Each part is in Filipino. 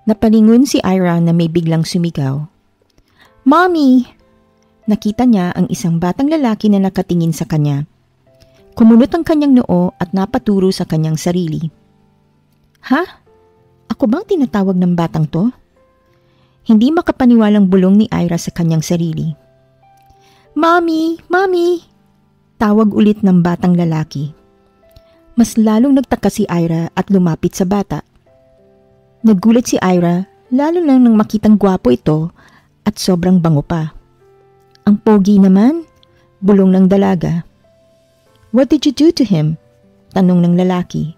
Napalingon si Ira na may biglang sumigaw. Mommy! Nakita niya ang isang batang lalaki na nakatingin sa kanya. Kumunot ang kanyang noo at napaturo sa kanyang sarili. Ha? Ako bang tinatawag ng batang to? Hindi makapaniwalang bulong ni Ira sa kanyang sarili. Mommy! Mommy! Tawag ulit ng batang lalaki. Mas lalong nagtaka si Ira at lumapit sa bata. Nagulat si Ira lalo lang nang makitang gwapo ito at sobrang bango pa. Ang pogi naman, bulong ng dalaga. What did you do to him? Tanong ng lalaki.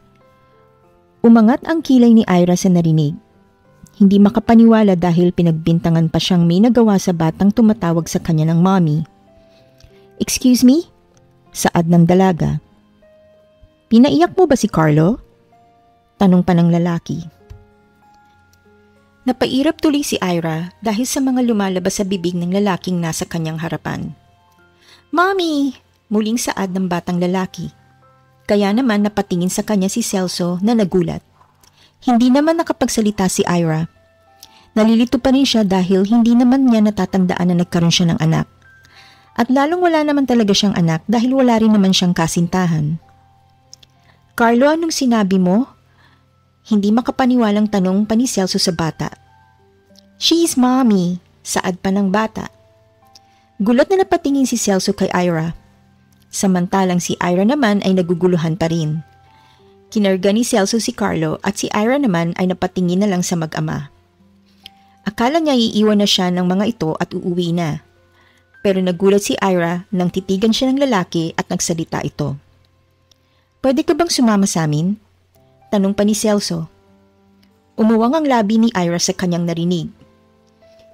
Umangat ang kilay ni Ira sa narinig. Hindi makapaniwala dahil pinagbintangan pa siyang may nagawa sa batang tumatawag sa kanya ng mommy. Excuse me? Saad ng dalaga. Pinaiyak mo ba si Carlo? Tanong pa ng lalaki. Napairap tuloy si Ira dahil sa mga lumalabas sa bibig ng lalaking nasa kanyang harapan. Mommy! Muling saad ng batang lalaki. Kaya naman napatingin sa kanya si Celso na nagulat. Hindi naman nakapagsalita si Ira. Nalilito pa rin siya dahil hindi naman niya natatandaan na nagkaroon siya ng anak. At lalong wala naman talaga siyang anak dahil wala rin naman siyang kasintahan. Carlo, anong sinabi mo? Hindi makapaniwalang tanong pa ni Celso sa bata. She's mommy, saad pa ng bata. Gulat na napatingin si Celso kay Ira. Samantalang si Ira naman ay naguguluhan pa rin. Kinarga ni Celso si Carlo at si Ira naman ay napatingin na lang sa mag-ama. Akala niya iiwan na siya ng mga ito at uuwi na. Pero nagulat si Ira nang titigan siya ng lalaki at nagsalita ito. Pwede ka bang sumama sa amin? Tanong pa ni Celso. Umuwang ang labi ni Ira sa kanyang narinig.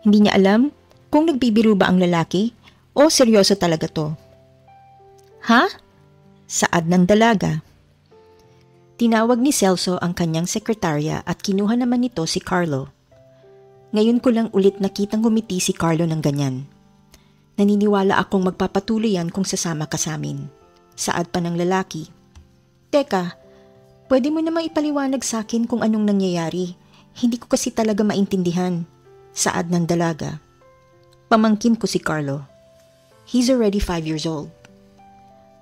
Hindi niya alam kung nagbibiro ba ang lalaki o seryoso talaga to. Ha? Saad ng dalaga. Tinawag ni Celso ang kanyang sekretarya at kinuha naman nito si Carlo. Ngayon ko lang ulit nakitang ngumiti si Carlo ng ganyan. Naniniwala akong magpapatuloy yan kung sasama ka sa amin. Saad pa ng lalaki. Teka, pwede mo namang ipaliwanag sa akin kung anong nangyayari. Hindi ko kasi talaga maintindihan. Saad ng dalaga. Pamangkin ko si Carlo. He's already 5 years old.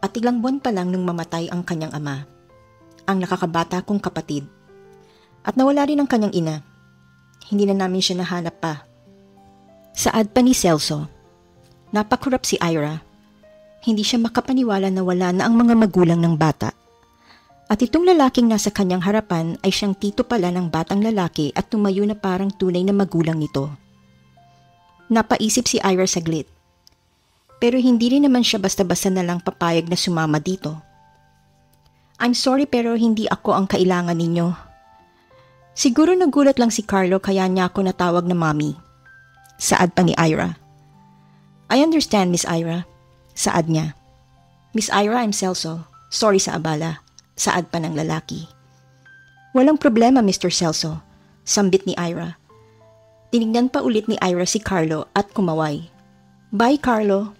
At ilang buwan pa lang nung mamatay ang kanyang ama. Ang nakakabata kong kapatid. At nawala rin ang kanyang ina. Hindi na namin siya nahanap pa. Saad pa ni Celso. Napakurap si Ira. Hindi siya makapaniwala na wala na ang mga magulang ng bata. At itong lalaking nasa kanyang harapan ay siyang tito pala ng batang lalaki at tumayo na parang tunay na magulang nito. Napaisip si Ira saglit. Pero hindi rin naman siya basta-basta na lang papayag na sumama dito. I'm sorry pero hindi ako ang kailangan ninyo. Siguro nagulat lang si Carlo kaya niya ako natawag na mommy. Saad pa ni Ira. I understand, Miss Ira. Saad niya. Miss Ira, I'm Celso. Sorry sa abala. Saad pa ng lalaki. Walang problema, Mr. Celso. Sambit ni Ira. Tinignan pa ulit ni Ira si Carlo at kumaway. Bye, Carlo.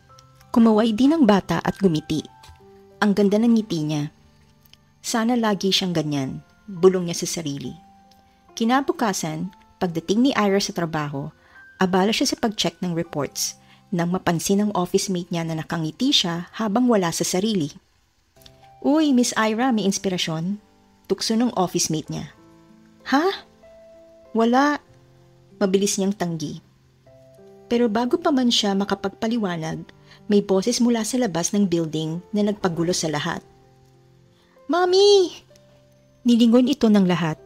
Kumaway din ang bata at gumiti. Ang ganda ng ngiti niya. Sana lagi siyang ganyan, bulong niya sa sarili. Kinabukasan, pagdating ni Ira sa trabaho, abala siya sa pag-check ng reports nang mapansin ng office mate niya na nakangiti siya habang wala sa sarili. Uy, Miss Ira, may inspirasyon? Tukso ng office mate niya. Ha? Wala. Mabilis niyang tanggi. Pero bago pa man siya makapagpaliwanag, may boses mula sa labas ng building na nagpagulo sa lahat. Mommy! Nilingon ito ng lahat.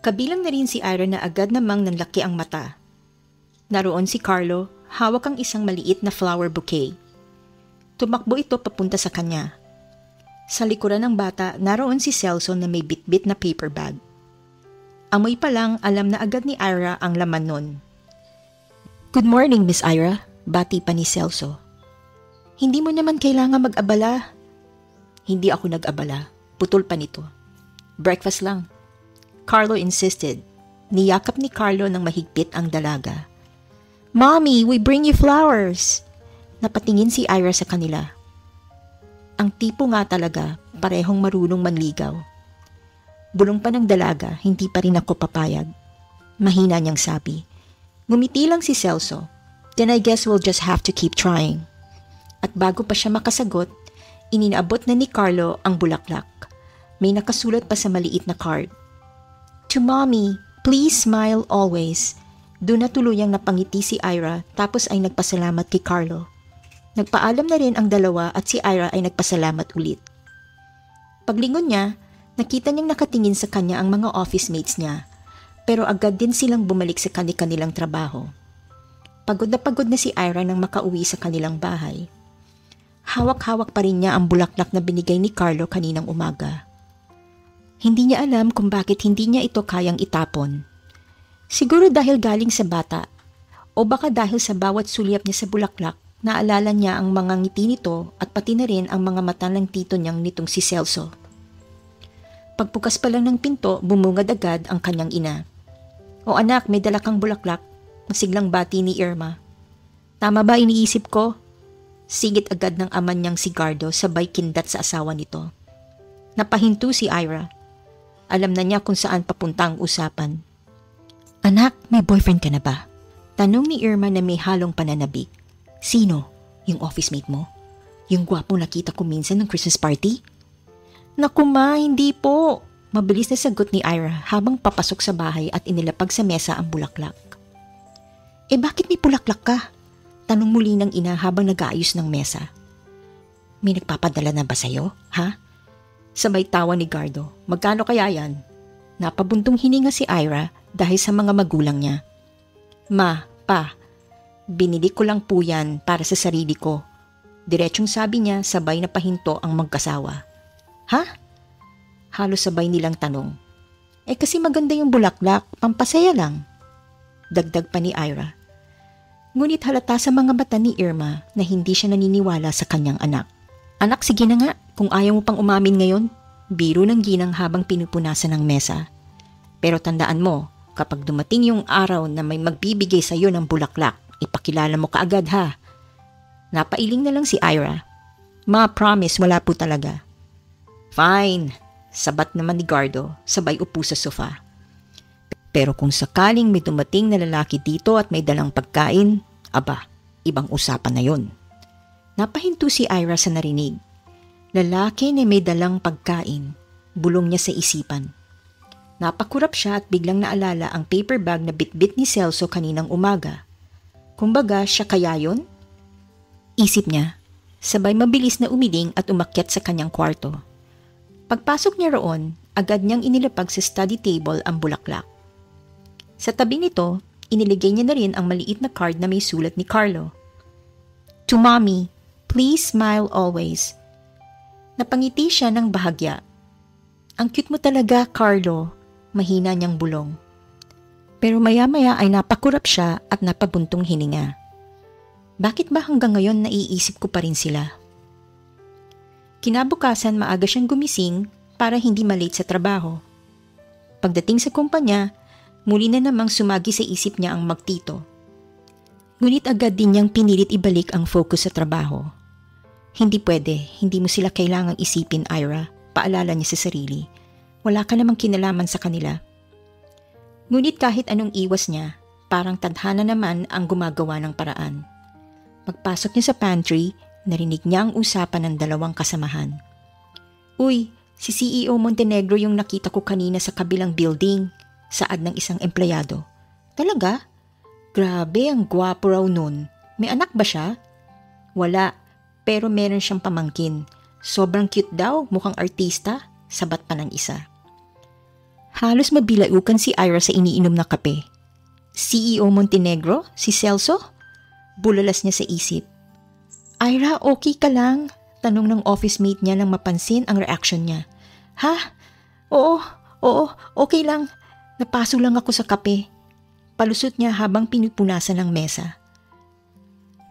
Kabilang na rin si Ira na agad namang nanlaki ang mata. Naroon si Carlo, hawak ang isang maliit na flower bouquet. Tumakbo ito papunta sa kanya. Sa likuran ng bata, naroon si Celso na may bitbit na paper bag. Amoy pa lang, alam na agad ni Ira ang laman nun. Good morning, Miss Ira, bati pa ni Celso. Hindi mo naman kailangan mag-abala. Hindi ako nag-abala, putol pa nito. Breakfast lang. Carlo insisted. Niyakap ni Carlo ng mahigpit ang dalaga. Mommy, we bring you flowers. Napatingin si Ira sa kanila. Ang tipo nga talaga, parehong marunong manligaw. Bulong pa ng dalaga, hindi pa rin ako papayag. Mahina niyang sabi. Ngumiti lang si Celso. Then I guess we'll just have to keep trying. At bago pa siya makasagot, ininaabot na ni Carlo ang bulaklak. May nakasulat pa sa maliit na card. To Mommy, please smile always. Doon na tuluyang napangiti si Ira tapos ay nagpasalamat kay Carlo. Nagpaalam na rin ang dalawa at si Ira ay nagpasalamat ulit. Paglingon niya, nakita niyang nakatingin sa kanya ang mga office mates niya, pero agad din silang bumalik sa kanilang trabaho. Pagod na si Ira nang makauwi sa kanilang bahay. Hawak-hawak pa rin niya ang bulaklak na binigay ni Carlo kaninang umaga. Hindi niya alam kung bakit hindi niya ito kayang itapon. Siguro dahil galing sa bata, o baka dahil sa bawat sulyap niya sa bulaklak, naalala niya ang mga ngiti nito at pati na rin ang mga mata ng tito niyang nitong si Celso. Pagbukas pa lang ng pinto, bumungad agad ang kanyang ina. O anak, may dala kang bulaklak, masiglang bati ni Irma. Tama ba iniisip ko? Sigit agad ng ama niyang si Gardo sabay kindat sa asawa nito. Napahinto si Ira. Alam na niya kung saan papunta ang usapan. Anak, may boyfriend ka na ba? Tanong ni Irma na may halong pananabik. Sino? Yung office mate mo? Yung gwapo nakita ko minsan ng Christmas party? Naku ma, hindi po. Mabilis na sagot ni Ira habang papasok sa bahay at inilapag sa mesa ang bulaklak. Bakit may bulaklak ka? Tanong muli ng ina habang nag-aayos ng mesa. May nagpapadala na ba sa'yo, ha? Sabay tawa ni Gardo. Magkano kaya yan? Napabuntong hininga si Ira dahil sa mga magulang niya. Ma, pa, binili ko lang po yan para sa sarili ko. Diretsong sabi niya sabay na pahinto ang magkasawa. Ha? Halos sabay nilang tanong. Kasi maganda yung bulaklak, pampasaya lang. Dagdag pa ni Ira. Ngunit halata sa mga mata ni Irma na hindi siya naniniwala sa kanyang anak. Anak, sige na nga, kung ayaw mo pang umamin ngayon, biro ng ginang habang pinupunasan ng mesa. Pero tandaan mo, kapag dumating yung araw na may magbibigay sa iyo ng bulaklak, ipakilala mo kaagad ha. Napailing na lang si Ira. Ma, promise, wala po talaga. Fine, sabat naman ni Gardo, sabay upo sa sofa. Pero kung sakaling may dumating na lalaki dito at may dalang pagkain, aba, ibang usapan na yon. Napahinto si Ira sa narinig. Lalaki na may dalang pagkain, bulong niya sa isipan. Napakurap siya at biglang naalala ang paper bag na bitbit ni Celso kaninang umaga. Kumbaga, siya kaya yun? Isip niya, sabay mabilis na umiling at umakyat sa kanyang kwarto. Pagpasok niya roon, agad niyang inilapag sa study table ang bulaklak. Sa tabi nito, iniligay niya na rin ang maliit na card na may sulat ni Carlo. To Mommy, please smile always. Napangiti siya ng bahagya. Ang cute mo talaga, Carlo. Mahina niyang bulong. Pero maya-maya ay napakurap siya at napabuntong hininga. Bakit ba hanggang ngayon naiisip ko pa rin sila? Kinabukasan maaga siyang gumising para hindi malate sa trabaho. Pagdating sa kumpanya, muli na namang sumagi sa isip niya ang magtito. Ngunit agad din niyang pinilit ibalik ang focus sa trabaho. Hindi pwede, hindi mo sila kailangang isipin, Ira, paalala niya sa sarili. Wala ka namang kinalaman sa kanila. Ngunit kahit anong iwas niya, parang tadhana naman ang gumagawa ng paraan. Pagpasok niya sa pantry, narinig niya ang usapan ng dalawang kasamahan. Uy, si CEO Montenegro yung nakita ko kanina sa kabilang building, saad ng isang empleyado. Talaga? Grabe, ang gwapo raw nun. May anak ba siya? Wala, pero meron siyang pamangkin. Sobrang cute daw, mukhang artista, sabat pa ng isa. Halos mabilaukan si Ira sa iniinom na kape. CEO Montenegro? Si Celso? Bulalas niya sa isip. Ira, okay ka lang? Tanong ng office mate niya nang mapansin ang reaction niya. Ha? Oo, okay lang. Napaso lang ako sa kape. Palusot niya habang pinupunasan ng mesa.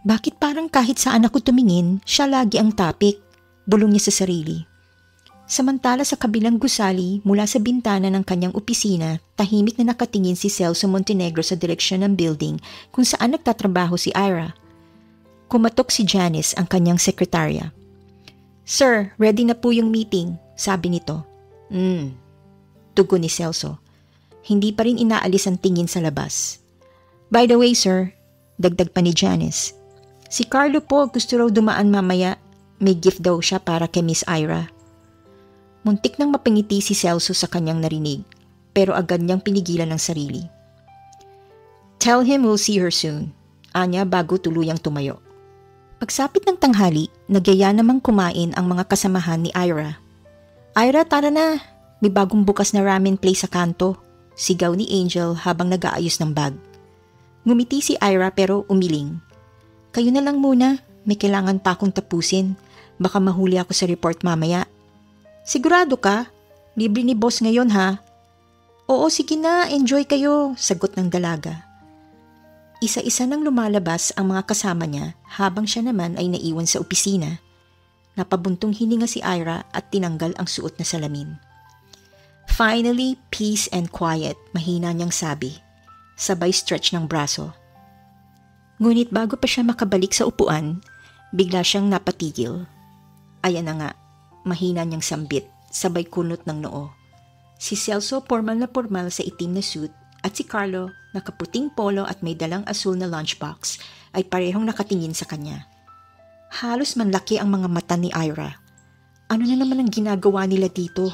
Bakit parang kahit saan ako tumingin, siya lagi ang topic? Bulong niya sa sarili. Samantala sa kabilang gusali, mula sa bintana ng kanyang opisina, tahimik na nakatingin si Celso Montenegro sa direksyon ng building kung saan nagtatrabaho si Ira. Kumatok si Janice, ang kanyang sekretarya. Sir, ready na po yung meeting, sabi nito. Tugon ni Celso. Hindi pa rin inaalis ang tingin sa labas. By the way, sir, dagdag pa ni Janice, si Carlo po gusto raw dumaan mamaya. May gift daw siya para kay Miss Ira. Muntik nang mapangiti si Celso sa kanyang narinig, pero agad niyang pinigilan ang sarili. Tell him we'll see her soon, anya bago tuluyang tumayo. Pagsapit ng tanghali, nagyaya namang kumain ang mga kasamahan ni Ira. Ira, tara na! May bagong bukas na ramen place sa kanto, sigaw ni Angel habang nag-aayos ng bag. Ngumiti si Ira pero umiling. Kayo na lang muna, may kailangan pa akong tapusin. Baka mahuli ako sa report mamaya. Sigurado ka? Libre ni boss ngayon ha? Oo, sige na, enjoy kayo, sagot ng dalaga. Isa-isa nang lumalabas ang mga kasama niya habang siya naman ay naiwan sa opisina. Napabuntong hininga si Ira at tinanggal ang suot na salamin. Finally, peace and quiet, mahina niyang sabi. Sabay stretch ng braso. Ngunit bago pa siya makabalik sa upuan, bigla siyang napatigil. Ayan na nga, mahina niyang sambit, sabay kunot ng noo. Si Celso formal na formal sa itim na suit at si Carlo, nakaputing polo at may dalang asul na lunchbox, ay parehong nakatingin sa kanya. Halos manlaki ang mga mata ni Ira. Ano na naman ang ginagawa nila dito?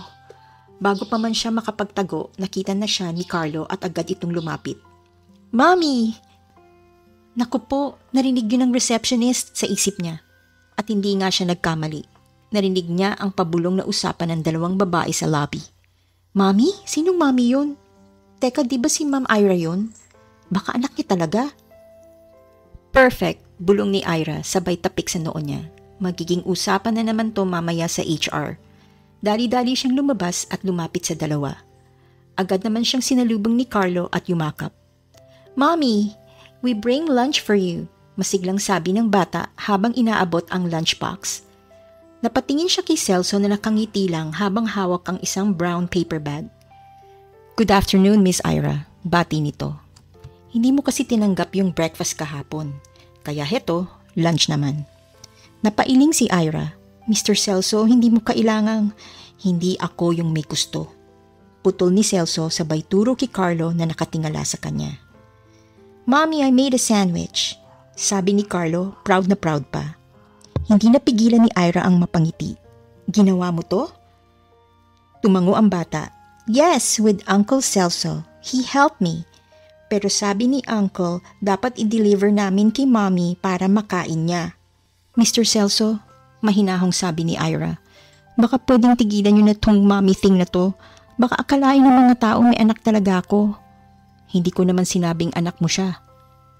Bago pa man siya makapagtago, nakita na siya ni Carlo at agad itong lumapit. Mommy! Naku po, narinig yun ng receptionist sa isip niya. At hindi nga siya nagkamali. Narinig niya ang pabulong na usapan ng dalawang babae sa lobby. Mommy? Sinong mommy yun? Teka, di ba si Ma'am Ira yun? Baka anak niya talaga? Perfect, bulong ni Ira sabay tapik sa noo niya. Magiging usapan na naman to mamaya sa HR. Dali-dali siyang lumabas at lumapit sa dalawa. Agad naman siyang sinalubong ni Carlo at yumakap. Mommy, we bring lunch for you, masiglang sabi ng bata habang inaabot ang lunchbox. Napatingin siya kay Celso na nakangiti lang habang hawak ang isang brown paper bag. Good afternoon, Miss Ira, bati nito. Hindi mo kasi tinanggap yung breakfast kahapon, kaya heto, lunch naman. Napailing si Ira. Mr. Celso, hindi mo kailangang, hindi ako yung may gusto. Putol ni Celso sabay turo kay Carlo na nakatingala sa kanya. Mommy, I made a sandwich, sabi ni Carlo, proud na proud pa. Hindi napigilan ni Ira ang mapangiti. Ginawa mo to? Tumango ang bata. Yes, with Uncle Celso. He helped me. Pero sabi ni Uncle, dapat i-deliver namin kay Mommy para makain niya. Mr. Celso, mahinahong sabi ni Ira, baka pwedeng tigilan niyo na tong mommy thing na to. Baka akalain ng mga tao may anak talaga ako. Hindi ko naman sinabing anak mo siya.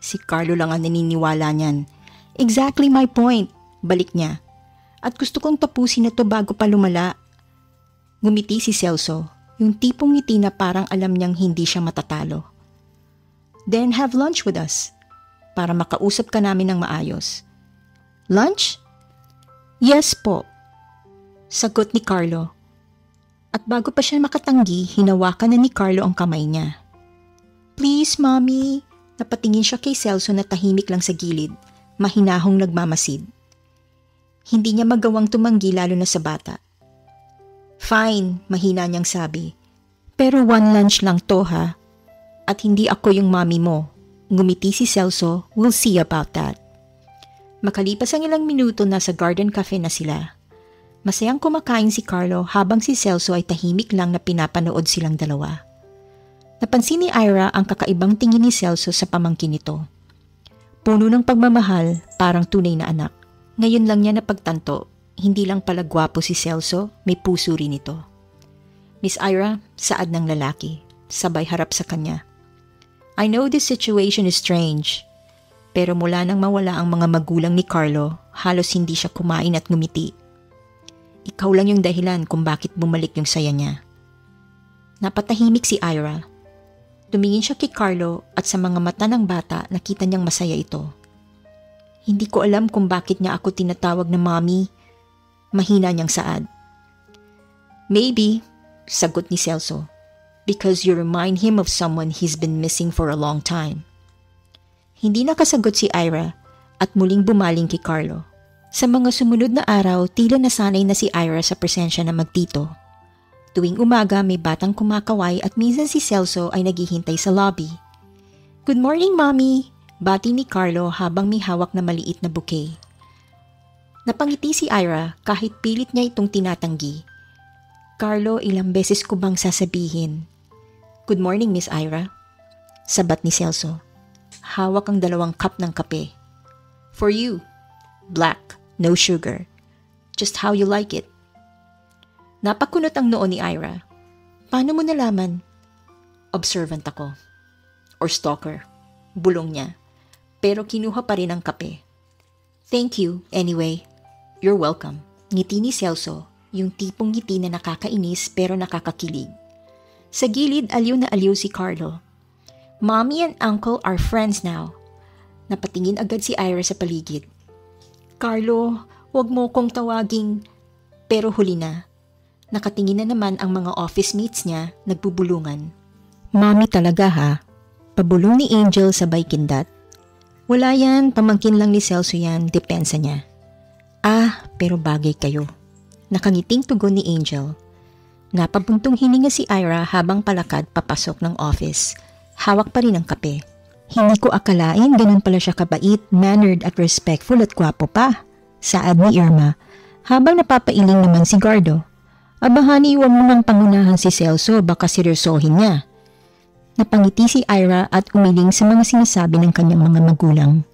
Si Carlo lang ang naniniwala niyan. Exactly my point, balik niya. At gusto kong tapusin na to bago pa lumala. Ngumiti si Celso. Yung tipong ngiti na parang alam niyang hindi siya matatalo. Then have lunch with us, para makausap ka namin ng maayos. Lunch? Yes po, sagot ni Carlo. At bago pa siya makatanggi, hinawakan na ni Carlo ang kamay niya. Please, Mommy, napatingin siya kay Celso na tahimik lang sa gilid, mahinahong nagmamasid. Hindi niya magawang tumanggi lalo na sa bata. Fine, mahina niyang sabi. Pero one lunch lang to ha. At hindi ako yung mommy mo. Ngumiti si Celso, we'll see about that. Makalipas ang ilang minuto nasa garden cafe na sila. Masayang kumakain si Carlo habang si Celso ay tahimik lang na pinapanood silang dalawa. Napansin ni Ira ang kakaibang tingin ni Celso sa pamangkin nito. Puno ng pagmamahal, parang tunay na anak. Ngayon lang niya napagtanto. Hindi lang pala gwapo si Celso, may puso rin ito. Miss Ira, saad ng lalaki, sabay harap sa kanya. I know this situation is strange, pero mula nang mawala ang mga magulang ni Carlo, halos hindi siya kumain at ngumiti. Ikaw lang yung dahilan kung bakit bumalik yung saya niya. Napatahimik si Ira. Tumingin siya kay Carlo at sa mga mata ng bata nakita niyang masaya ito. Hindi ko alam kung bakit niya ako tinatawag na mommy. Mahina niyang saad. Maybe, sagot ni Celso, because you remind him of someone he's been missing for a long time. Hindi nakasagot si Ira at muling bumaling kay Carlo. Sa mga sumunod na araw, tila nasanay na si Ira sa presensya ng magtito. Tuwing umaga may batang kumakaway at minsan si Celso ay naghihintay sa lobby. "Good morning, Mommy!" Bati ni Carlo habang may hawak na maliit na bouquet. Napangiti si Ira kahit pilit niya itong tinatanggi. "Carlo, ilang beses ko bang sasabihin?" "Good morning, Miss Ira." Sabat ni Celso. Hawak ang 2 cup ng kape. "For you. Black, no sugar. Just how you like it." Napakunot ang noo ni Ira. "Paano mo nalaman?" "Observant ako." "Or stalker." Bulong niya. Pero kinuha pa rin ang kape. "Thank you, anyway." "You're welcome." Ngiti ni Celso, yung tipong ngiti na nakakainis pero nakakakilig. Sa gilid, aliw na aliw si Carlo. "Mommy and Uncle are friends now." Napatingin agad si Ira sa paligid. "Carlo, wag mo kong tawaging..." Pero huli na. Nakatingin na naman ang mga office mates niya, nagbubulungan. "Mommy talaga ha?" Pabulong ni Angel sabay kindat. "Wala yan, pamangkin lang ni Celso yan, depensa niya." "Ah, pero bagay kayo." Nakangiting tugon ni Angel. Napabuntong hininga si Ira habang palakad papasok ng office. Hawak pa rin ang kape. "Hindi ko akalain ganun pala siya kabait, mannered at respectful at gwapo pa," saad ni Irma, habang napapailing naman si Gardo. "Aba honey, huwag mo nang pangunahan si Celso, baka seryosohin niya." Napangiti si Ira at umiling sa mga sinasabi ng kanyang mga magulang.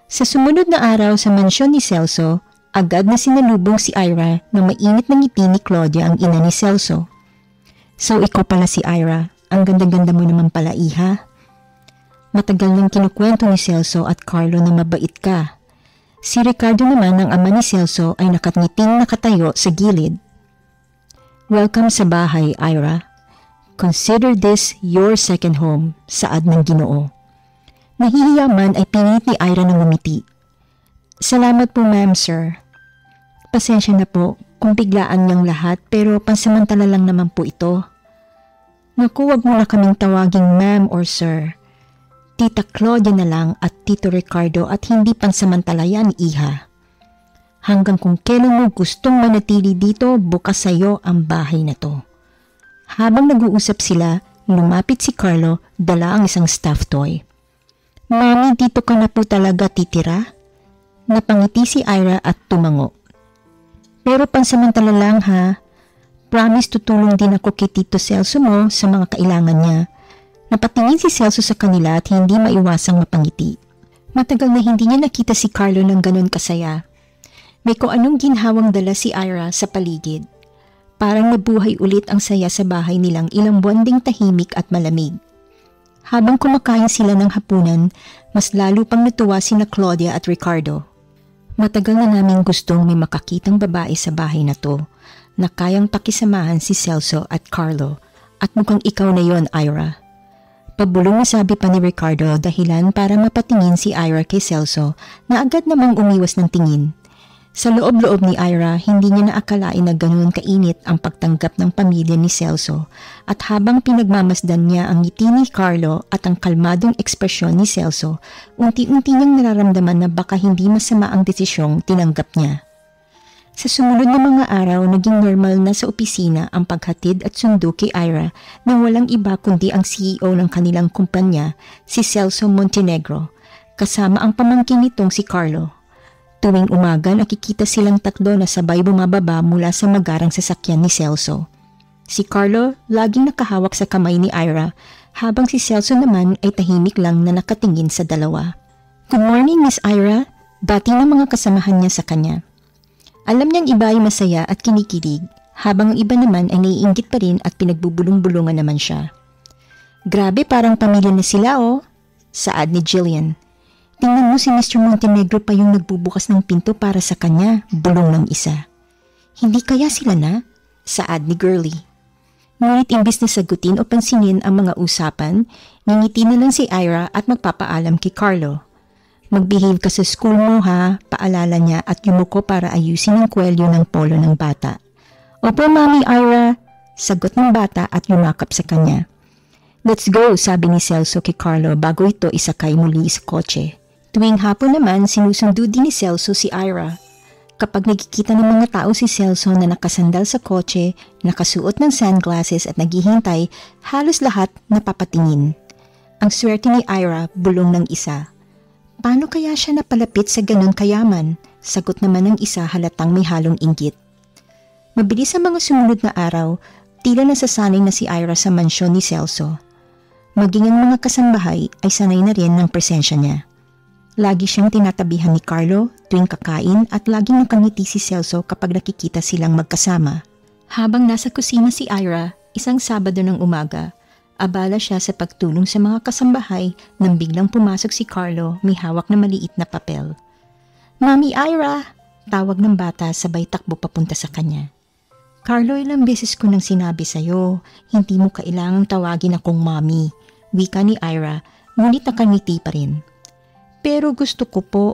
Sa sumunod na araw sa mansyon ni Celso, agad na sinalubong si Ira ng mainit na ngiti ni Claudia, ang ina ni Celso. "So ikaw pala si Ira, ang ganda-ganda mo naman pala, iha." Matagal nang kinukwento ni Celso at Carlo na mabait ka. Si Ricardo naman, ang ama ni Celso, ay nakatngiting nakatayo sa gilid. "Welcome sa bahay, Ira. Consider this your second home," saad ng Ginoo. Nahihiya man ay pinilit ni Ira ng ngumiti. "Salamat po, ma'am, sir." "Pasensya na po kung biglaan niyang lahat, pero pansamantala lang naman po ito." "Naku, wag mo na kaming tawaging ma'am or sir. Tita Claudia na lang at Tito Ricardo at hindi pansamantala yan, iha. Hanggang kung kailan mo gustong manatili dito, bukas sa iyo ang bahay na to." Habang nag-uusap sila, lumapit si Carlo, dala ang isang stuffed toy. "Mami, dito ka na po talaga titira?" Napangiti si Ira at tumango. "Pero pansamantala lang ha. Promise tutulong din ako kay Tito Celso mo sa mga kailangan niya." Napatingin si Celso sa kanila at hindi maiwasang mapangiti. Matagal na hindi niya nakita si Carlo ng ganun kasaya. May kung anong ginhawang dala si Ira sa paligid. Parang nabuhay ulit ang saya sa bahay nilang ilang buwan ding tahimik at malamig. Habang kumakain sila ng hapunan, mas lalo pang natuwa sina Claudia at Ricardo. "Matagal na naming gustong may makakitang babae sa bahay na to, na kayang pakisamahan si Celso at Carlo, at mukhang ikaw na yon, Ira." Pabulong na sabi pa ni Ricardo, dahilan para mapatingin si Ira kay Celso, na agad namang umiwas ng tingin. Sa loob-loob ni Ira, hindi niya naakalain na ganoon kainit ang pagtanggap ng pamilya ni Celso, at habang pinagmamasdan niya ang ngiti ni Carlo at ang kalmadong ekspresyon ni Celso, unti-unti niyang nararamdaman na baka hindi masama ang desisyong tinanggap niya. Sa sumunod na mga araw, naging normal na sa opisina ang paghatid at sundo kay Ira nang walang iba kundi ang CEO ng kanilang kumpanya, si Celso Montenegro, kasama ang pamangkin nitong si Carlo. Tuwing umaga, nakikita silang tatlo na sabay bumababa mula sa magarang sasakyan ni Celso. Si Carlo laging nakahawak sa kamay ni Ira, habang si Celso naman ay tahimik lang na nakatingin sa dalawa. "Good morning, Miss Ira," bati ng mga kasamahan niya sa kanya. Alam niyang iba ay masaya at kinikilig, habang ang iba naman ay naiinggit pa rin at pinagbubulong-bulungan naman siya. "Grabe, parang pamilya na sila oh," saad ni Jillian. "Tingnan mo, si Mr. Montenegro pa yung nagbubukas ng pinto para sa kanya," bulong ng isa. "Hindi kaya sila na?" saad ni Girlie. Ngunit imbis na sagutin o pansinin ang mga usapan, ngingiti na lang si Ira at magpapaalam kay Carlo. "Mag-behave ka sa school mo ha," paalala niya at yumuko para ayusin ang kwelyo ng polo ng bata. "Opo, Mami Ira," sagot ng bata at yumakap sa kanya. "Let's go," sabi ni Celso kay Carlo bago ito isakay muli sa kotse. Tuwing hapon naman, sinusundo din ni Celso si Ira. Kapag nakikita ng mga tao si Celso na nakasandal sa kotse, nakasuot ng sunglasses at naghihintay, halos lahat napapatingin. Ang swerte ni Ira, bulong ng isa. Paano kaya siya napalapit sa ganon kayaman? Sagot naman ng isa halatang may halong inggit. Mabilis ang mga sumunod na araw, tila nasasanay na si Ira sa mansyon ni Celso. Maging ang mga kasambahay ay sanay na rin ng presensya niya. Lagi siyang tinatabihan ni Carlo tuwing kakain at laging nakangiti si Celso kapag nakikita silang magkasama. Habang nasa kusina si Ira, isang Sabado ng umaga, abala siya sa pagtulong sa mga kasambahay nang biglang pumasok si Carlo may hawak na maliit na papel. Mami Ira! Tawag ng bata sabay takbo papunta sa kanya. Carlo, ilang beses ko nang sinabi sa'yo, hindi mo kailangang tawagin akong mami. Wika ni Ira, ngunit nakangiti pa rin. Pero gusto ko po,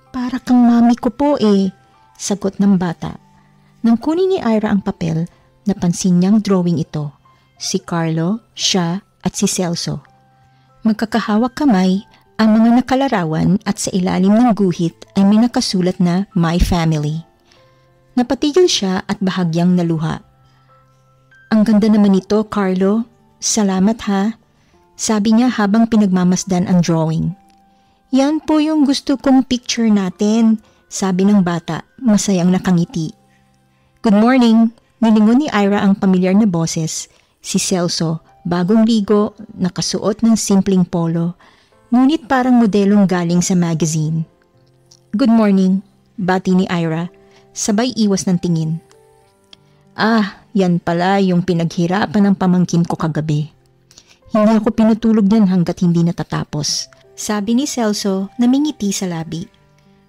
para kang mami ko po eh, sagot ng bata. Nang kunin ni Ira ang papel, napansin niyang drawing ito. Si Carlo, siya at si Celso. Magkakahawak kamay, ang mga nakalarawan at sa ilalim ng guhit ay may nakasulat na My Family. Napatigil siya at bahagyang naluha. Ang ganda naman ito, Carlo. Salamat ha, sabi niya habang pinagmamasdan ang drawing. Yan po yung gusto kong picture natin, sabi ng bata, masayang nakangiti. Good morning, nilingon ni Ira ang pamilyar na boses. Si Celso, bagong ligo, nakasuot ng simpleng polo, ngunit parang modelong galing sa magazine. Good morning, bati ni Ira, sabay iwas ng tingin. Ah, yan pala yung pinaghirapan ng pamangkin ko kagabi. Hindi ako pinutulog yan hanggat hindi natatapos. Sabi ni Celso na mingiti sa labi.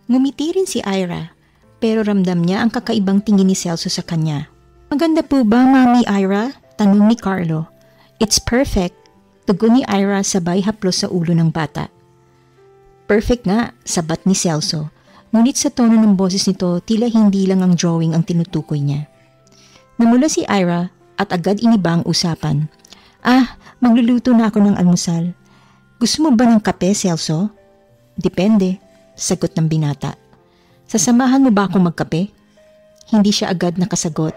Ngumiti rin si Ira, pero ramdam niya ang kakaibang tingin ni Celso sa kanya. Maganda po ba, Mami Ira? Tanong ni Carlo. It's perfect, tugon ni Ira sabay haplos sa ulo ng bata. Perfect nga, sabat ni Celso. Ngunit sa tono ng boses nito, tila hindi lang ang drawing ang tinutukoy niya. Namula si Ira at agad iniba ang usapan. Ah, magluluto na ako ng almusal. Gusto mo ba ng kape, Celso? Depende, sagot ng binata. Sasamahan mo ba akong magkape? Hindi siya agad nakasagot.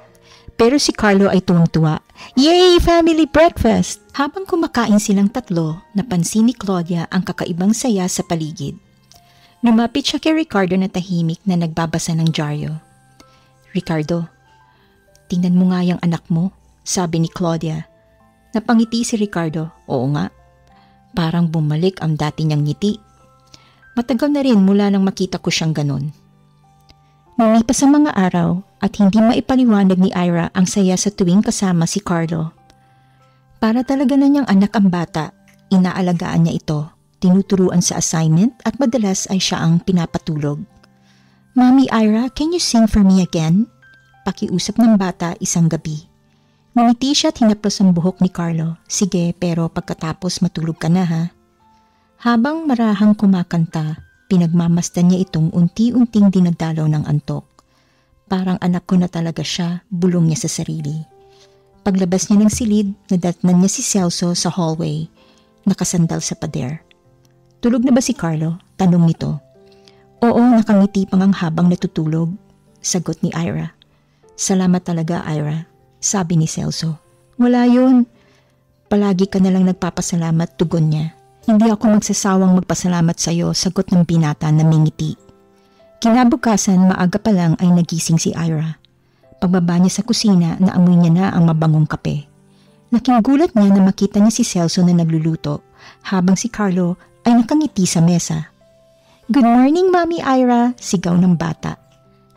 Pero si Carlo ay tuwang-tuwa. Yay! Family breakfast! Habang kumakain silang tatlo, napansin ni Claudia ang kakaibang saya sa paligid. Lumapit siya kay Ricardo na tahimik na nagbabasa ng dyaryo. Ricardo, tingnan mo nga yung anak mo, sabi ni Claudia. Napangiti si Ricardo. Oo nga. Parang bumalik ang dati niyang ngiti. Matagal na rin mula nang makita ko siyang ganon. Lumipas ang mga araw at hindi maipaliwanag ni Ira ang saya sa tuwing kasama si Carlo. Para talaga na niyang anak ang bata, inaalagaan niya ito, tinuturuan sa assignment at madalas ay siya ang pinapatulog. Mami Ira, can you sing for me again? Pakiusap ng bata isang gabi. Ngumiti siya at hinaplos ang buhok ni Carlo. Sige, pero pagkatapos matulog ka na ha. Habang marahang kumakanta, pinagmamasdan niya itong unti-unting dinadalaw ng antok. Parang anak ko na talaga siya, bulong niya sa sarili. Paglabas niya ng silid, nadatnan niya si Celso sa hallway, nakasandal sa pader. Tulog na ba si Carlo? Tanong nito. Oo, nakangiti pang ang habang natutulog, sagot ni Ira. Salamat talaga, Ira. Sabi ni Celso. Wala yun. Palagi ka nalang nagpapasalamat, tugon niya. Hindi ako magsasawang magpasalamat sa iyo, sagot ng binata na mingiti. Kinabukasan, maaga pa lang ay nagising si Ira. Pagbaba niya sa kusina, naamoy niya na ang mabangong kape. Nakinggulat niya na makita niya si Celso na nagluluto, habang si Carlo ay nakangiti sa mesa. Good morning, Mami Ira, sigaw ng bata.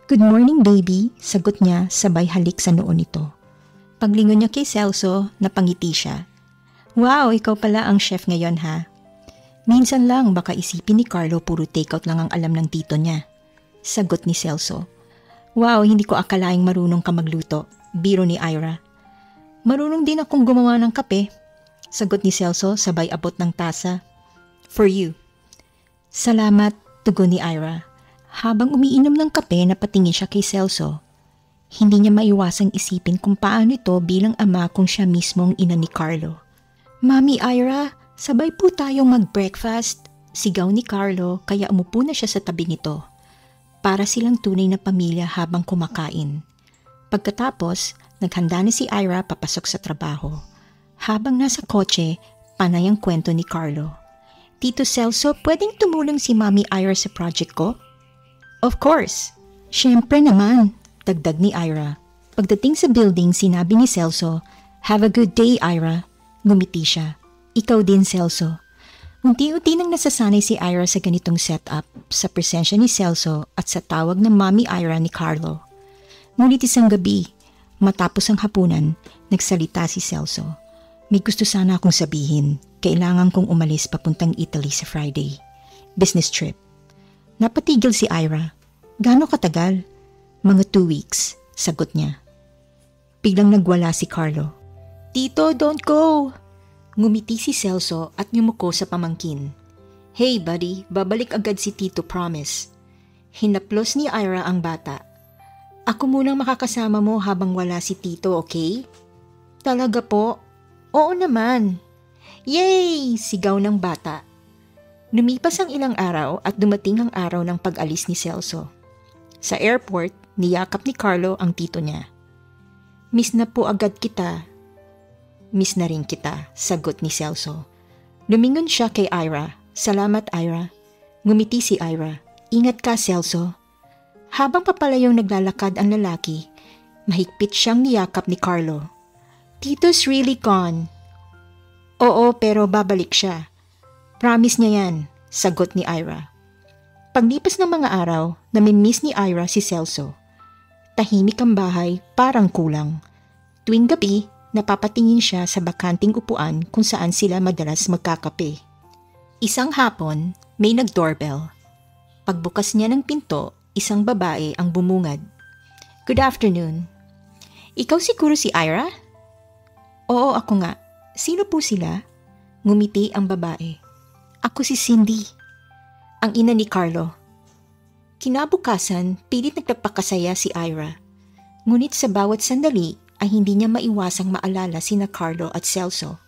Good morning, baby, sagot niya sabay halik sa noon nito. Paglingon niya kay Celso, napangiti siya. Wow, ikaw pala ang chef ngayon ha. Minsan lang baka isipin ni Carlo puro takeout lang ang alam ng tito niya. Sagot ni Celso. Wow, hindi ko akalaing marunong ka magluto. Biro ni Ira. Marunong din akong gumawa ng kape. Sagot ni Celso sabay abot ng tasa. For you. Salamat, tugon ni Ira. Habang umiinom ng kape, napatingin siya kay Celso. Hindi niya maiwasang isipin kung paano ito bilang ama kung siya mismo ang ina ni Carlo. Mami Ira, sabay po tayong mag-breakfast, sigaw ni Carlo kaya umupo na siya sa tabi nito. Para silang tunay na pamilya habang kumakain. Pagkatapos, naghanda na si Ira papasok sa trabaho. Habang nasa kotse, panay ang kwento ni Carlo. Tito Celso, pwedeng tumulong si Mami Ira sa project ko? Of course. Siyempre naman, dagdag ni Ira. Pagdating sa building, sinabi ni Celso, "Have a good day, Ira." Ngumiti siya. Ikaw din, Celso. Unti-unti nang nasasanay si Ira sa ganitong setup, sa presensya ni Celso at sa tawag ng Mami Ira ni Carlo. Ngunit isang gabi, matapos ang hapunan, nagsalita si Celso. May gusto sana akong sabihin. Kailangan kong umalis papuntang Italy sa Friday. Business trip. Napatigil si Ira. Gaano katagal? Mga 2 weeks, sagot niya. Biglang nagwala si Carlo. Tito, don't go! Ngumiti si Celso at yumuko sa pamangkin. Hey buddy, babalik agad si Tito, promise. Hinaplos ni Ira ang bata. Ako munang makakasama mo habang wala si Tito, okay? Talaga po? Oo naman. Yay! Sigaw ng bata. Lumipas ang ilang araw at dumating ang araw ng pag-alis ni Celso. Sa airport, niyakap ni Carlo ang tito niya. Miss na po agad kita. Miss na rin kita, sagot ni Celso. Lumingon siya kay Ira. Salamat, Ira. Ngumiti si Ira. Ingat ka, Celso. Habang papalayong naglalakad ang lalaki, mahigpit siyang niyakap ni Carlo. Tito's really gone. Oo, pero babalik siya. Promise niya yan, sagot ni Ira. Paglipas ng mga araw, namimiss ni Ira si Celso. Tahimik ang bahay, parang kulang. Tuwing gabi, napapatingin siya sa bakanting upuan kung saan sila madalas magkakape. Isang hapon, may nag-doorbell. Pagbukas niya ng pinto, isang babae ang bumungad. Good afternoon. Ikaw siguro si Ira? Oo, ako nga. Sino po sila? Ngumiti ang babae. Ako si Cindy. Ang ina ni Carlo. Kinabukasan, pilit nagpapakasaya si Ira. Ngunit sa bawat sandali, ay hindi niya maiwasang maalala sina Carlo at Celso.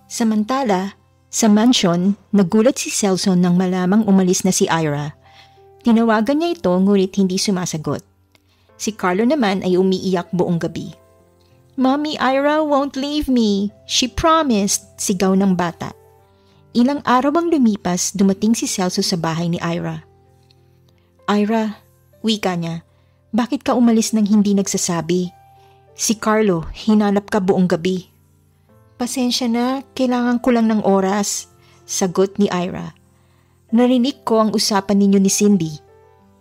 Samantala, sa mansion, nagulat si Celso nang malamang umalis na si Ira. Tinawagan niya ito ngunit hindi sumasagot. Si Carlo naman ay umiiyak buong gabi. Mommy Ira won't leave me. She promised, sigaw ng bata. Ilang araw ang lumipas, dumating si Celso sa bahay ni Ira. Ira, wika niya, bakit ka umalis nang hindi nagsasabi? Si Carlo, hinanap ka buong gabi. Pasensya na, kailangan ko lang ng oras, sagot ni Ira. Narinig ko ang usapan ninyo ni Cindy.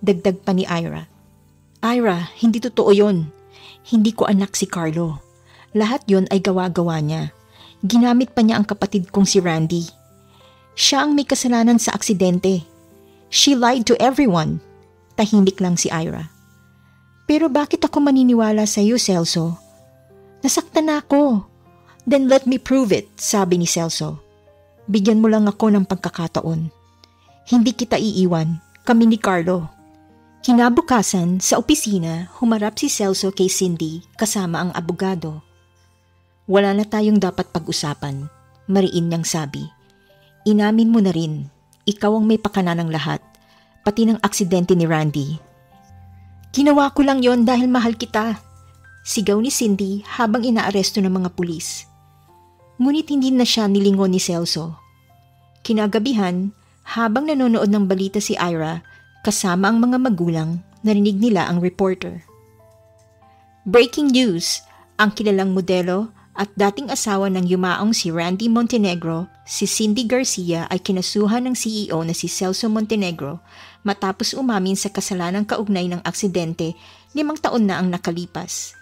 Dagdag pa ni Ira. Ira, hindi totoo yon. Hindi ko anak si Carlo. Lahat yon ay gawa-gawa niya. Ginamit pa niya ang kapatid kong si Randy. Siya ang may kasalanan sa aksidente. She lied to everyone. Tahimik lang si Ira. Pero bakit ako maniniwala sa iyo, Celso? Nasaktan ako. Then let me prove it, sabi ni Celso. Bigyan mo lang ako ng pagkakataon. Hindi kita iiwan, kami ni Carlo. Kinabukasan, sa opisina, humarap si Celso kay Cindy kasama ang abogado. Wala na tayong dapat pag-usapan, mariin niyang sabi. Inamin mo na rin, ikaw ang may pakana ng lahat, pati ng aksidente ni Randy. Ginawa ko lang yon dahil mahal kita, sigaw ni Cindy habang inaaresto ng mga pulis. Ngunit hindi na siya nilingon ni Celso. Kinagabihan, habang nanonood ng balita si Ira, kasama ang mga magulang, narinig nila ang reporter. Breaking news! Ang kilalang modelo at dating asawa ng yumaong si Randy Montenegro, si Cindy Garcia ay kinasuhan ng CEO na si Celso Montenegro matapos umamin sa kasalanang kaugnay ng aksidente 5 taon na ang nakalipas.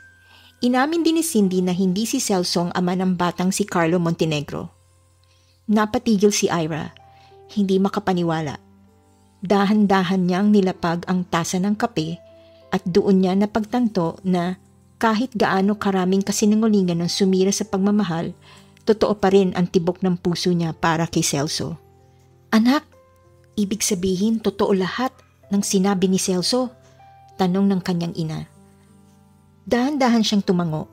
Inamin din ni Cindy na hindi si Celso ang ama ng batang si Carlo Montenegro. Napatigil si Ira, hindi makapaniwala. Dahan-dahan niyang nilapag ang tasa ng kape at doon niya napagtanto na kahit gaano karaming kasinungalingan ng sumira sa pagmamahal, totoo pa rin ang tibok ng puso niya para kay Celso. Anak, ibig sabihin totoo lahat ng sinabi ni Celso? Tanong ng kanyang ina. Dahan-dahan siyang tumango.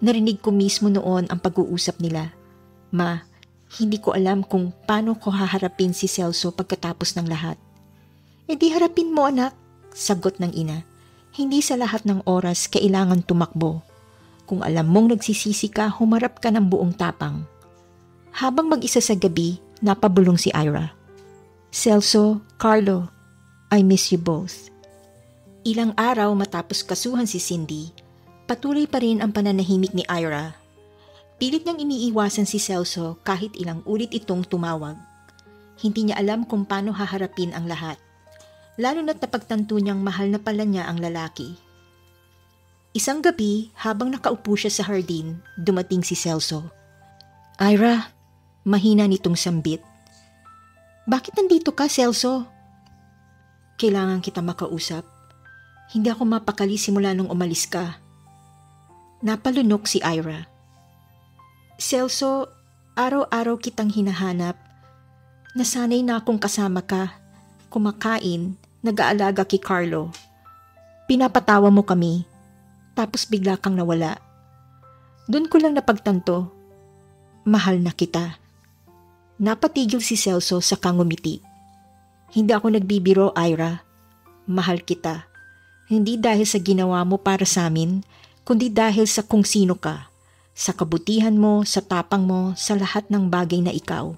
Narinig ko mismo noon ang pag-uusap nila. Ma, hindi ko alam kung paano ko haharapin si Celso pagkatapos ng lahat. E di harapin mo anak, sagot ng ina. Hindi sa lahat ng oras kailangan tumakbo. Kung alam mong nagsisisi ka, humarap ka ng buong tapang. Habang mag-isa sa gabi, napabulong si Ira. Celso, Carlo, I miss you both. Ilang araw matapos kasuhan si Cindy, patuloy pa rin ang pananahimik ni Ira. Pilit niyang iniiwasan si Celso kahit ilang ulit itong tumawag. Hindi niya alam kung paano haharapin ang lahat. Lalo na't napagtanto niyang mahal na pala niya ang lalaki. Isang gabi, habang nakaupo siya sa hardin, dumating si Celso. Ira, mahina nitong sambit. Bakit nandito ka, Celso? Kailangan kita makausap. Hindi ako mapakali simula nung umalis ka. Napalunok si Ira. Celso, araw-araw kitang hinahanap. Nasanay na akong kasama ka. Kumakain, nag-aalaga kay Carlo. Pinapatawa mo kami, tapos bigla kang nawala. Doon ko lang napagtanto, mahal na kita. Napatigil si Celso sa kangumiti. Hindi ako nagbibiro, Ira. Mahal kita. Hindi dahil sa ginawa mo para sa amin, kundi dahil sa kung sino ka. Sa kabutihan mo, sa tapang mo, sa lahat ng bagay na ikaw.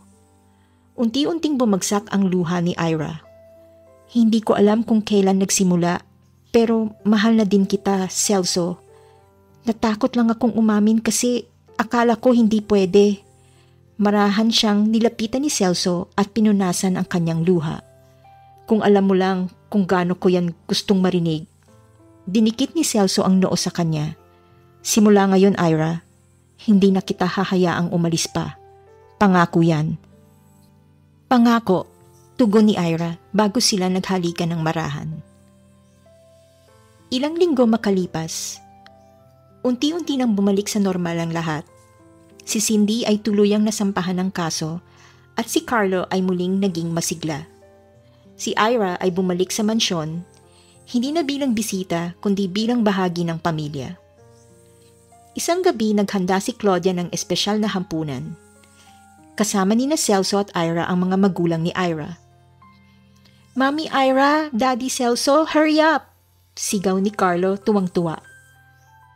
Unti-unting bumagsak ang luha ni Ira. Hindi ko alam kung kailan nagsimula, pero mahal na din kita, Celso. Natakot lang akong umamin kasi akala ko hindi pwede. Marahan siyang nilapitan ni Celso at pinunasan ang kanyang luha. Kung alam mo lang kung gaano ko yan gustong marinig. Dinikit ni Celso ang noo sa kanya. Simula ngayon, Ira, hindi na kita hahayaang umalis pa. Pangako yan. Pangako, tugon ni Ira bago sila naghalikan ng marahan. Ilang linggo makalipas. Unti-unti nang bumalik sa normal ang lahat. Si Cindy ay tuluyang nasampahan ng kaso at si Carlo ay muling naging masigla. Si Ira ay bumalik sa mansyon, hindi na bilang bisita kundi bilang bahagi ng pamilya. Isang gabi naghanda si Claudia ng espesyal na hampunan. Kasama ni Celso at Ira ang mga magulang ni Ira. Mami Ira, Daddy Celso, hurry up! Sigaw ni Carlo tuwang-tuwa.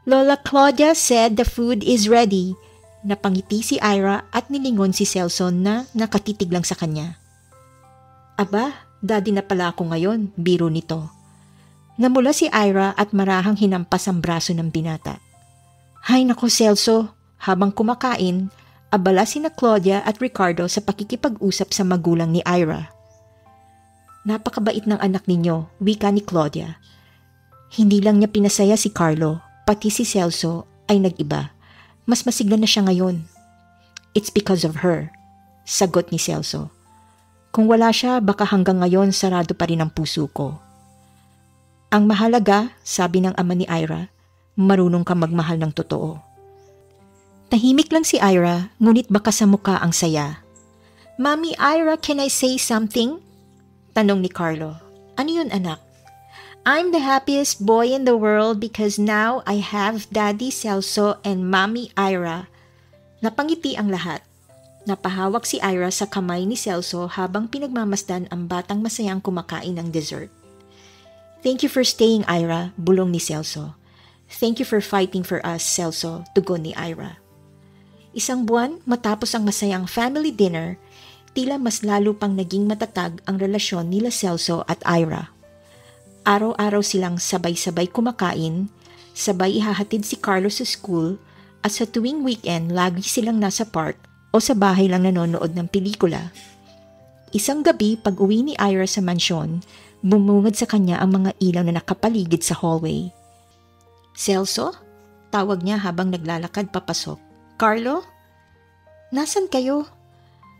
Lola Claudia said the food is ready. Napangiti si Ira at nilingon si Celso na nakatitig lang sa kanya. Aba, Daddy na pala ako ngayon, biro nito. Namula si Ira at marahang hinampas ang braso ng binata. Hay nako Celso, habang kumakain, abala sina Claudia at Ricardo sa pakikipag-usap sa magulang ni Ira. Napakabait ng anak ninyo, wika ni Claudia. Hindi lang niya pinasaya si Carlo, pati si Celso ay nag-iba. Mas masigla na siya ngayon. It's because of her, sagot ni Celso. Kung wala siya, baka hanggang ngayon sarado pa rin ang puso ko. Ang mahalaga, sabi ng ama ni Ira, marunong ka magmahal ng totoo. Tahimik lang si Ira, ngunit baka sa muka ang saya. Mami Ira, can I say something? Tanong ni Carlo. Ano yun anak? I'm the happiest boy in the world because now I have Daddy Celso and Mommy Ira. Napangiti ang lahat. Napahawak si Ira sa kamay ni Celso habang pinagmamasdan ang batang masayang kumakain ng dessert. Thank you for staying, Ira, bulong ni Celso. Thank you for fighting for us, Celso, tugon ni Ira. Isang buwan matapos ang masayang family dinner, tila mas lalo pang naging matatag ang relasyon nila Celso at Ira. Araw-araw silang sabay-sabay kumakain, sabay ihahatid si Carlos sa school, at sa tuwing weekend lagi silang nasa park o sa bahay lang nanonood ng pelikula. Isang gabi pag uwi ni Ira sa mansyon, bumungad sa kanya ang mga ilaw na nakapaligid sa hallway. Celso? Tawag niya habang naglalakad papasok. Carlo? Nasaan kayo?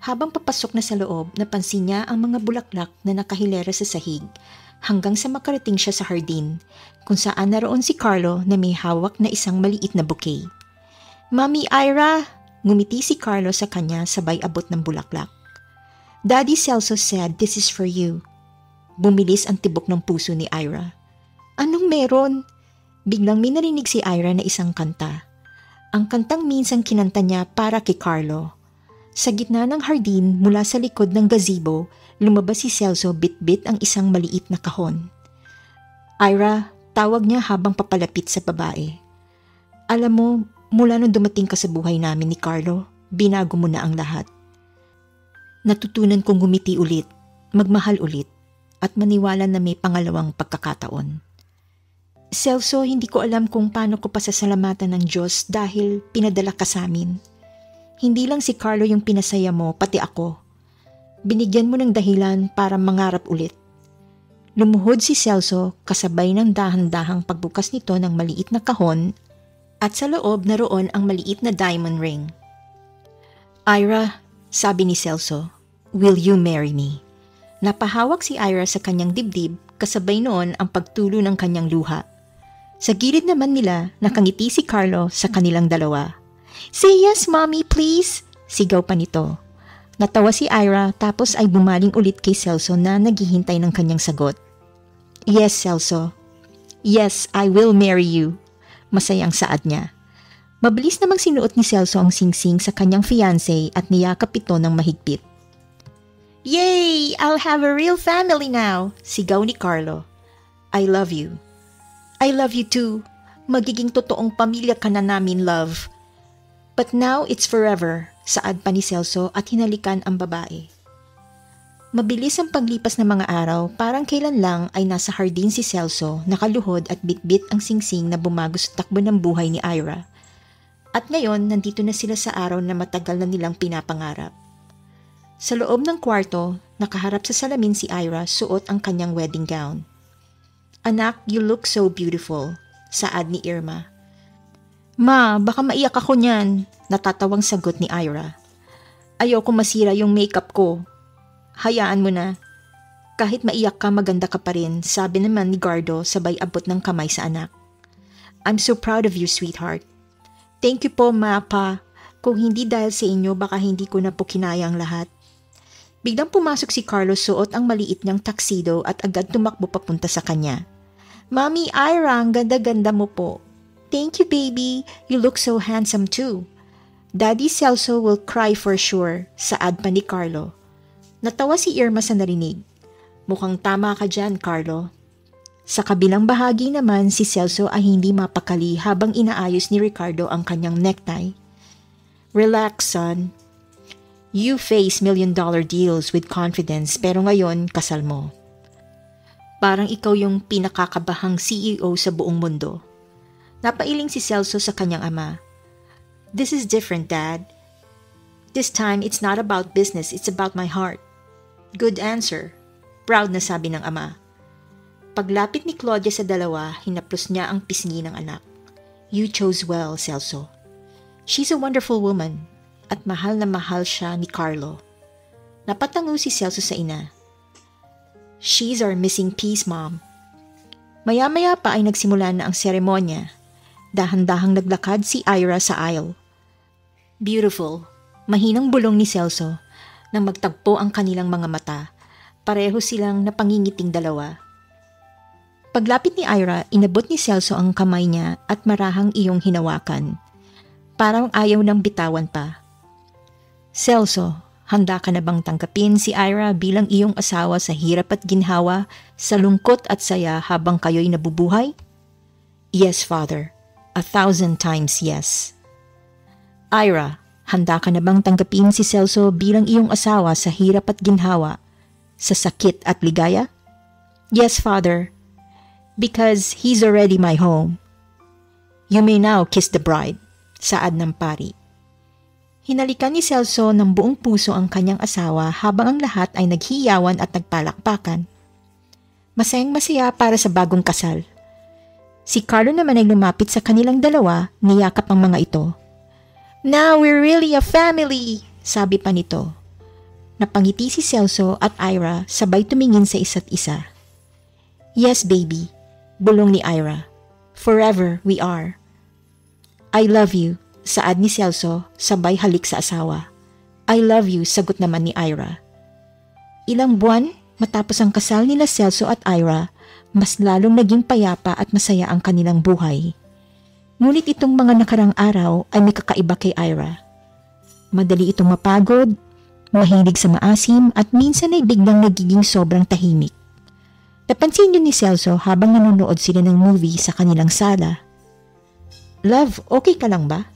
Habang papasok na sa loob, napansin niya ang mga bulaklak na nakahilera sa sahig hanggang sa makarating siya sa hardin kung saan naroon si Carlo na may hawak na isang maliit na bouquet. Mami Ira! Ngumiti si Carlo sa kanya sabay abot ng bulaklak. Daddy Celso said this is for you. Bumilis ang tibok ng puso ni Ira. Anong meron? Biglang may narinig si Ira na isang kanta. Ang kantang minsan kinanta niya para kay Carlo. Sa gitna ng hardin mula sa likod ng gazebo, lumabas si Celso bit-bit ang isang maliit na kahon. Ira, tawag niya habang papalapit sa babae. Alam mo, mula nung dumating ka sa buhay namin ni Carlo, binago mo na ang lahat. Natutunan kong gumiti ulit, magmahal ulit, at maniwala na may pangalawang pagkakataon. Celso, hindi ko alam kung paano ko pasasalamatan ng Diyos dahil pinadala ka sa amin. Hindi lang si Carlo yung pinasaya mo, pati ako. Binigyan mo ng dahilan para mangarap ulit. Lumuhod si Celso kasabay ng dahan-dahang pagbukas nito ng maliit na kahon at sa loob naroon ang maliit na diamond ring. Ira, sabi ni Celso, will you marry me? Napahawak si Ira sa kanyang dibdib kasabay noon ang pagtulo ng kanyang luha. Sa gilid naman nila, nakangiti si Carlo sa kanilang dalawa. Say yes, mommy, please! Sigaw pa nito. Natawa si Ira tapos ay bumaling ulit kay Celso na naghihintay ng kanyang sagot. Yes, Celso. Yes, I will marry you. Masayang saad niya. Mabilis namang sinuot ni Celso ang singsing sa kanyang fiancé at niyakap ito ng mahigpit. Yay! I'll have a real family now! Sigaw ni Carlo. I love you. I love you too. Magiging totoong pamilya ka na namin, love. But now it's forever, saad pa ni Celso at hinalikan ang babae. Mabilis ang paglipas ng mga araw, parang kailan lang ay nasa hardin si Celso, nakaluhod at bitbit ang singsing na bumago sa takbo ng buhay ni Ira. At ngayon, nandito na sila sa araw na matagal na nilang pinapangarap. Sa loob ng kwarto, nakaharap sa salamin si Ira, suot ang kanyang wedding gown. Anak, you look so beautiful, saad ni Irma. Ma, baka maiyak ako niyan, natatawang sagot ni Ira. Ayoko masira yung makeup ko. Hayaan mo na. Kahit maiyak ka, maganda ka pa rin, sabi naman ni Gardo sabay abot ng kamay sa anak. I'm so proud of you, sweetheart. Thank you po, ma, pa. Kung hindi dahil sa inyo, baka hindi ko na po kinaya ang lahat. Biglang pumasok si Carlos suot ang maliit niyang tuxedo at agad tumakbo papunta sa kanya. Mommy Ira, ang ganda-ganda mo po. Thank you, baby. You look so handsome too. Daddy Celso will cry for sure, saad pa ni Carlo. Natawa si Irma sa narinig. Mukhang tama ka dyan, Carlo. Sa kabilang bahagi naman, si Celso ay hindi mapakali habang inaayos ni Ricardo ang kanyang necktie. Relax, son. You face million-dollar deals with confidence pero ngayon kasal mo. Parang ikaw yung pinakakabahang CEO sa buong mundo. Napailing si Celso sa kanyang ama. This is different, Dad. This time, it's not about business, it's about my heart. Good answer. Proud na sabi ng ama. Paglapit ni Claudia sa dalawa, hinaplos niya ang pisngi ng anak. You chose well, Celso. She's a wonderful woman at mahal na mahal siya ni Carlo. Napatango si Celso sa ina. She's our missing piece, Mom. Maya-maya pa ay nagsimula na ang seremonya. Dahan-dahang naglakad si Ira sa aisle. Beautiful. Mahinang bulong ni Celso nang magtagpo ang kanilang mga mata. Pareho silang napangingiting dalawa. Paglapit ni Ira, inabot ni Celso ang kamay niya at marahang iyong hinawakan. Parang ayaw nang bitawan pa. Celso, handa ka na bang tanggapin si Ira bilang iyong asawa sa hirap at ginhawa, sa lungkot at saya habang kayo'y nabubuhay? Yes, Father. 1,000 times yes. Ira, handa ka na bang tanggapin si Celso bilang iyong asawa sa hirap at ginhawa, sa sakit at ligaya? Yes, Father. Because he's already my home. You may now kiss the bride, saad ng pari. Hinalikan ni Celso ng buong puso ang kanyang asawa habang ang lahat ay naghiyawan at nagpalakpakan. Masayang-masaya para sa bagong kasal. Si Carlo naman ay lumapit sa kanilang dalawa, niyakap ang mga ito. Now we're really a family, sabi pa nito. Napangiti si Celso at Ira sabay tumingin sa isa't isa. Yes, baby, bulong ni Ira. Forever we are. I love you, saad ni Celso sabay halik sa asawa. I love you, sagot naman ni Ira. Ilang buwan matapos ang kasal nila Celso at Ira, mas lalong naging payapa at masaya ang kanilang buhay. Ngunit itong mga nakarang araw ay may kakaiba kay Ira. Madali itong mapagod, mahilig sa maasim at minsan ay biglang nagiging sobrang tahimik. Napansin yun ni Celso habang nanonood sila ng movie sa kanilang sala. Love, okay ka lang ba?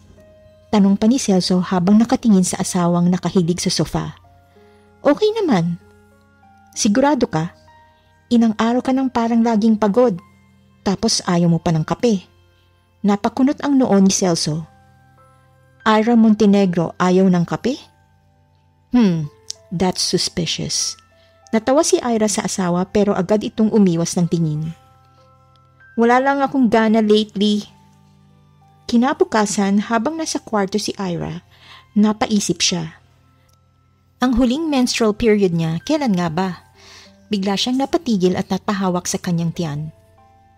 Tanong pa ni Celso habang nakatingin sa asawang nakahilig sa sofa. Okay naman. Sigurado ka? Inang araw ka nang parang laging pagod. Tapos ayaw mo pa ng kape. Napakunot ang noo ni Celso. Ira Montenegro ayaw ng kape? That's suspicious. Natawa si Ira sa asawa pero agad itong umiwas ng tingin. Wala lang akong gana lately. Kinabukasan habang nasa kwarto si Ira, napaisip siya. Ang huling menstrual period niya, kailan nga ba? Bigla siyang napatigil at napahawak sa kanyang tiyan.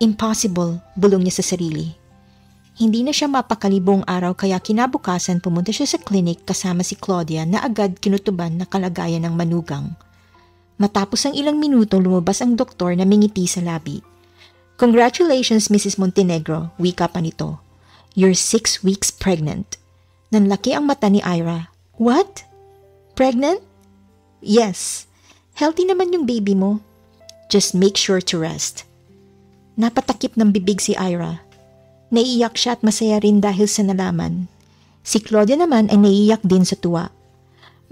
Impossible, bulong niya sa sarili. Hindi na siya mapakali buong araw kaya kinabukasan pumunta siya sa clinic kasama si Claudia na agad kinutuban na kalagayan ng manugang. Matapos ang ilang minuto lumabas ang doktor na mingiti sa labi. Congratulations Mrs. Montenegro, wika pa nito. You're 6 weeks pregnant. Nanlaki ang mata ni Ira. What? Pregnant? Yes. Healthy naman yung baby mo. Just make sure to rest. Napatakip ng bibig si Ira. Naiiyak siya at masaya rin dahil sa nalaman. Si Claudia naman ay naiiyak din sa tuwa.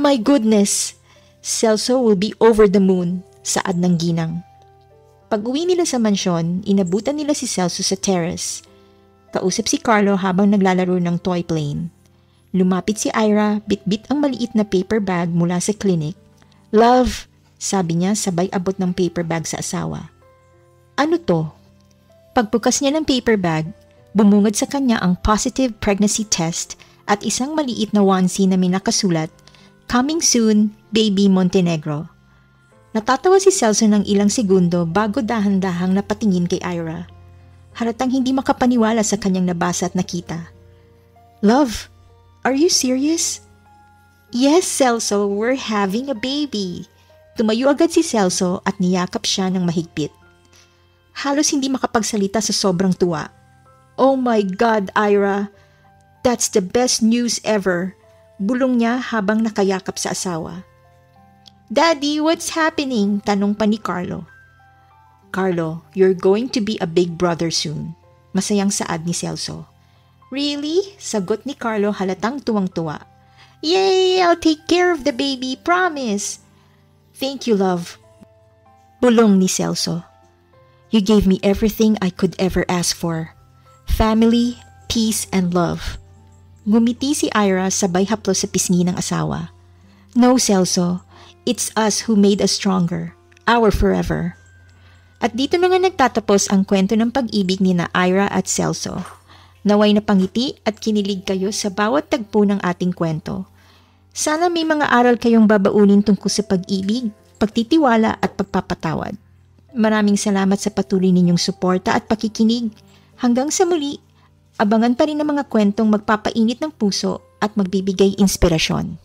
My goodness! Celso will be over the moon, saad ng ginang. Pag-uwi nila sa mansyon, inabutan nila si Celso sa terrace. Kausap si Carlo habang naglalaro ng toy plane. Lumapit si Ira, bitbit ang maliit na paper bag mula sa clinic. Love, sabi niya sabay abot ng paper bag sa asawa. Ano to? Pagbukas niya ng paper bag, bumungad sa kanya ang positive pregnancy test at isang maliit na onesie na may nakasulat, Coming soon, Baby Montenegro. Natatawa si Celso ng ilang segundo bago dahan-dahang napatingin kay Ira. Halatang hindi makapaniwala sa kanyang nabasa at nakita. Love, are you serious? Yes, Celso, we're having a baby. Tumayo agad si Celso at niyakap siya ng mahigpit. Halos hindi makapagsalita sa sobrang tuwa. Oh my God, Ira! That's the best news ever! Bulong niya habang nakayakap sa asawa. Daddy, what's happening? Tanong pa ni Carlo. Carlo, you're going to be a big brother soon. Masayang saad ni Celso. Really? Sagot ni Carlo halatang tuwang-tuwa. Yay! I'll take care of the baby, promise! Thank you, love. Bulong ni Celso. You gave me everything I could ever ask for. Family, peace, and love. Ngumiti si Ira sabay haplos sa pisngi ng asawa. No, Celso. It's us who made us stronger. Our forever. At dito na nga nagtatapos ang kwento ng pag-ibig ni na Ira at Celso. Naway na pangiti at kinilig kayo sa bawat tagpo ng ating kwento. Sana may mga aral kayong babaunin tungkol sa pag-ibig, pagtitiwala at pagpapatawad. Maraming salamat sa patuloy ninyong suporta at pakikinig. Hanggang sa muli, abangan pa rin ang mga kwentong magpapainit ng puso at magbibigay inspirasyon.